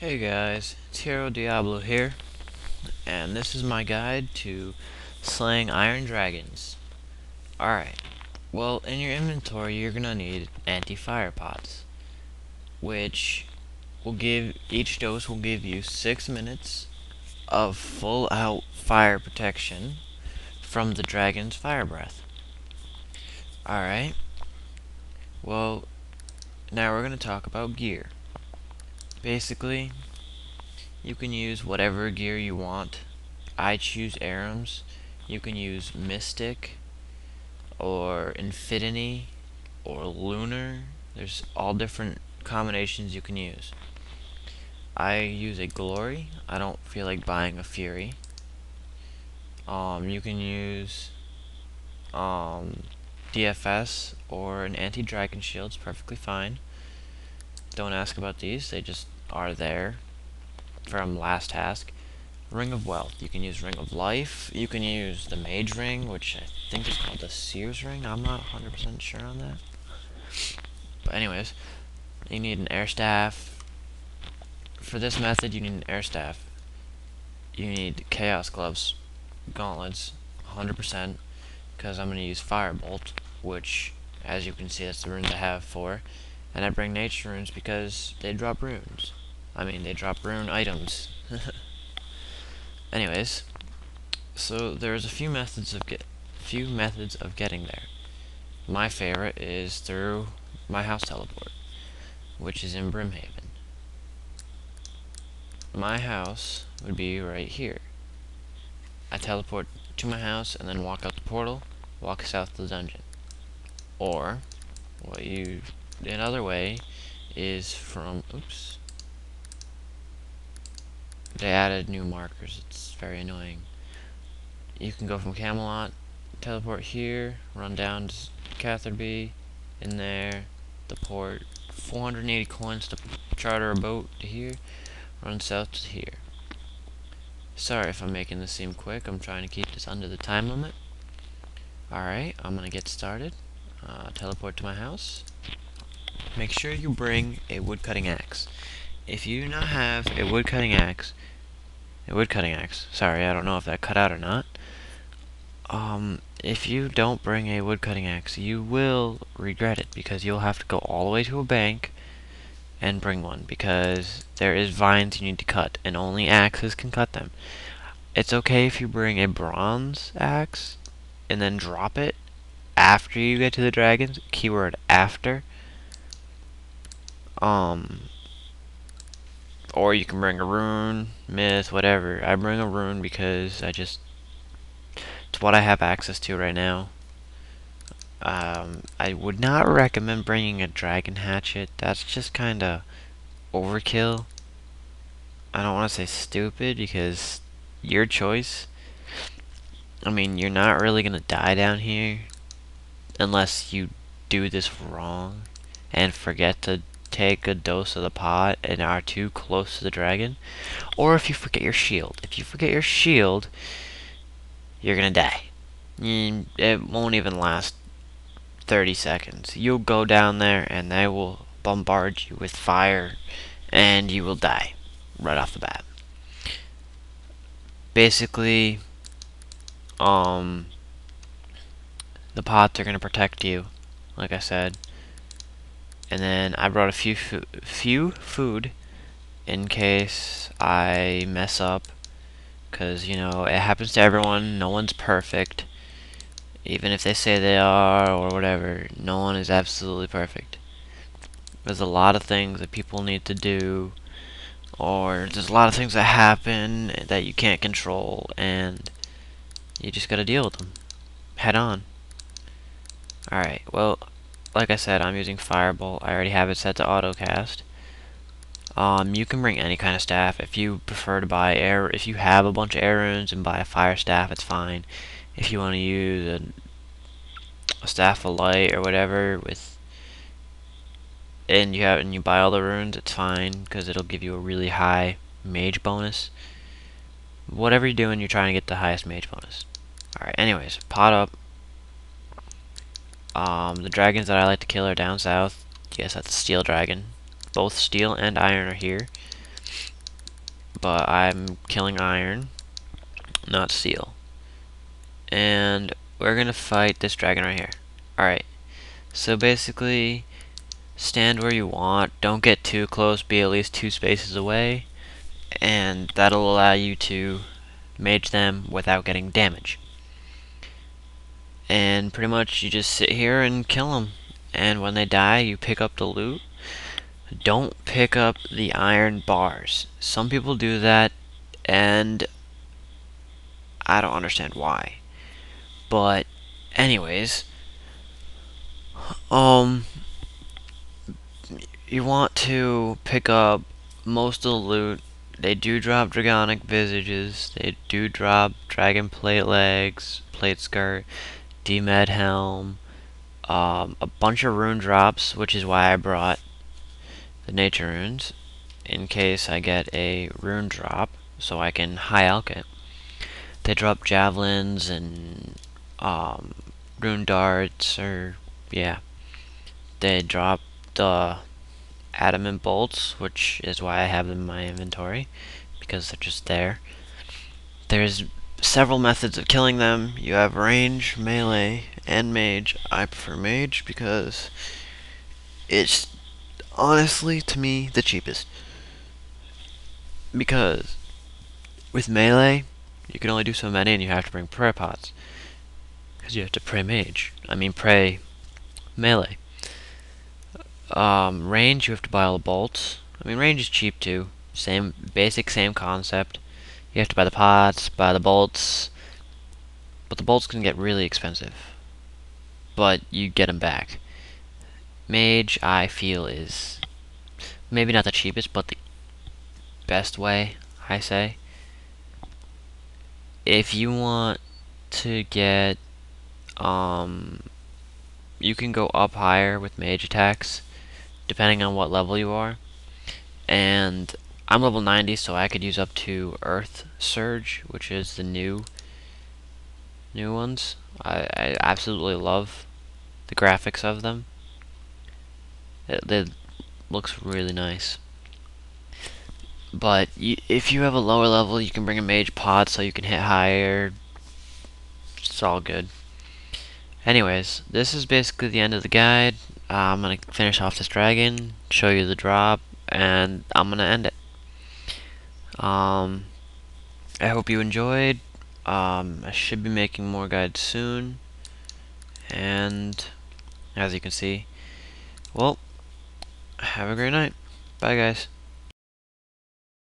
Hey guys, it's Hero Diablo here, and this is my guide to slaying iron dragons. Alright, well, in your inventory you're gonna need anti-fire pots, which each dose will give you 6 minutes of full out fire protection from the dragon's fire breath. Alright, well, now we're gonna talk about gear. Basically, you can use whatever gear you want. I choose Arums. You can use Mystic or Infinity or Lunar. There's all different combinations you can use. I use a Glory. I don't feel like buying a Fury. You can use DFS or an anti-dragon shield. It's perfectly fine. Don't ask about these. They just are there from last task. Ring of Wealth. You can use Ring of Life. You can use the Mage Ring, which I think is called the Seer's Ring. I'm not 100% sure on that. But anyways, you need an Air Staff. For this method, you need an Air Staff. You need Chaos Gloves, Gauntlets, 100%, because I'm going to use Firebolt, which, as you can see, that's the runes I have for. And I bring Nature Runes because they drop runes. I mean, they drop rune items. Anyways, so there's a few methods of getting there. My favorite is through my house teleport, which is in Brimhaven. My house would be right here. I teleport to my house and then walk out the portal, walk south to the dungeon. Or another way is from they added new markers. It's very annoying. You can go from Camelot, teleport here, run down to Catherby, in there, the port, 480 coins to charter a boat to here, run south to here. Sorry if I'm making this seem quick. I'm trying to keep this under the time limit. Alright, I'm gonna get started. Teleport to my house. Make sure you bring a woodcutting axe. If you do not have a woodcutting axe, sorry, I don't know if that cut out or not. If you don't bring a woodcutting axe, you will regret it, because you'll have to go all the way to a bank and bring one, because there is vines you need to cut, and only axes can cut them. It's okay if you bring a bronze axe and then drop it after you get to the dragons, keyword after. Or you can bring a rune, myth, whatever. I bring a rune because it's what I have access to right now. I would not recommend bringing a dragon hatchet. That's just kinda overkill. I don't want to say stupid, because your choice. I mean, you're not really gonna die down here unless you do this wrong and forget to take a dose of the pot and are too close to the dragon, or if you forget your shield. If you forget your shield, you're gonna die. It won't even last 30 seconds. You'll go down there and they will bombard you with fire and you will die right off the bat. Basically, the pots are gonna protect you, like I said. And then I brought a few food in case I mess up, because you know it happens to everyone. No one's perfect, even if they say they are or whatever. No one is absolutely perfect. There's a lot of things that people need to do, or there's a lot of things that happen that you can't control, and you just gotta deal with them head on. Alright, well, like I said, I'm using Firebolt. I already have it set to autocast. You can bring any kind of staff. If you prefer to buy if you have a bunch of air runes and buy a fire staff, it's fine. If you want to use a staff of light or whatever and you buy all the runes, it's fine, because it'll give you a really high mage bonus. Whatever you're doing, you're trying to get the highest mage bonus. Alright, anyways, pot up. The dragons that I like to kill are down south. Yes, that's a steel dragon. Both steel and iron are here. but I'm killing iron, not steel. And we're gonna fight this dragon right here. Alright, so basically, stand where you want, don't get too close, be at least 2 spaces away, and that'll allow you to mage them without getting damage. And pretty much you just sit here and kill them. And when they die, you pick up the loot. Don't pick up the iron bars. Some people do that, and I don't understand why. But anyways, you want to pick up most of the loot. They do drop dragonic visages. They do drop dragon plate legs, plate skirt, demed helm, a bunch of rune drops, which is why I brought the nature runes in case I get a rune drop, so I can high alch it. They drop javelins and rune darts, or yeah, they drop the adamant bolts, which is why I have them in my inventory, because they're just there. There's several methods of killing them. You have range, melee, and mage. I prefer mage because it's honestly, to me, the cheapest. Because with melee, you can only do so many and you have to bring prayer pots. Because you have to pray mage. I mean, pray melee. Range, you have to buy all the bolts. I mean, range is cheap too. Same, basic, same concept. You have to buy the pots, buy the bolts. But the bolts can get really expensive. But you get them back. Mage, I feel, is maybe not the cheapest, but the best way, I say. If you want to get, you can go up higher with mage attacks, depending on what level you are. And I'm level 90, so I could use up to Earth Surge, which is the new ones. I absolutely love the graphics of them. It looks really nice. But if you have a lower level, you can bring a mage pod so you can hit higher. It's all good. Anyways, this is basically the end of the guide. I'm going to finish off this dragon, show you the drop, and I'm going to end it. I hope you enjoyed. I should be making more guides soon. And as you can see, well, have a great night. Bye, guys.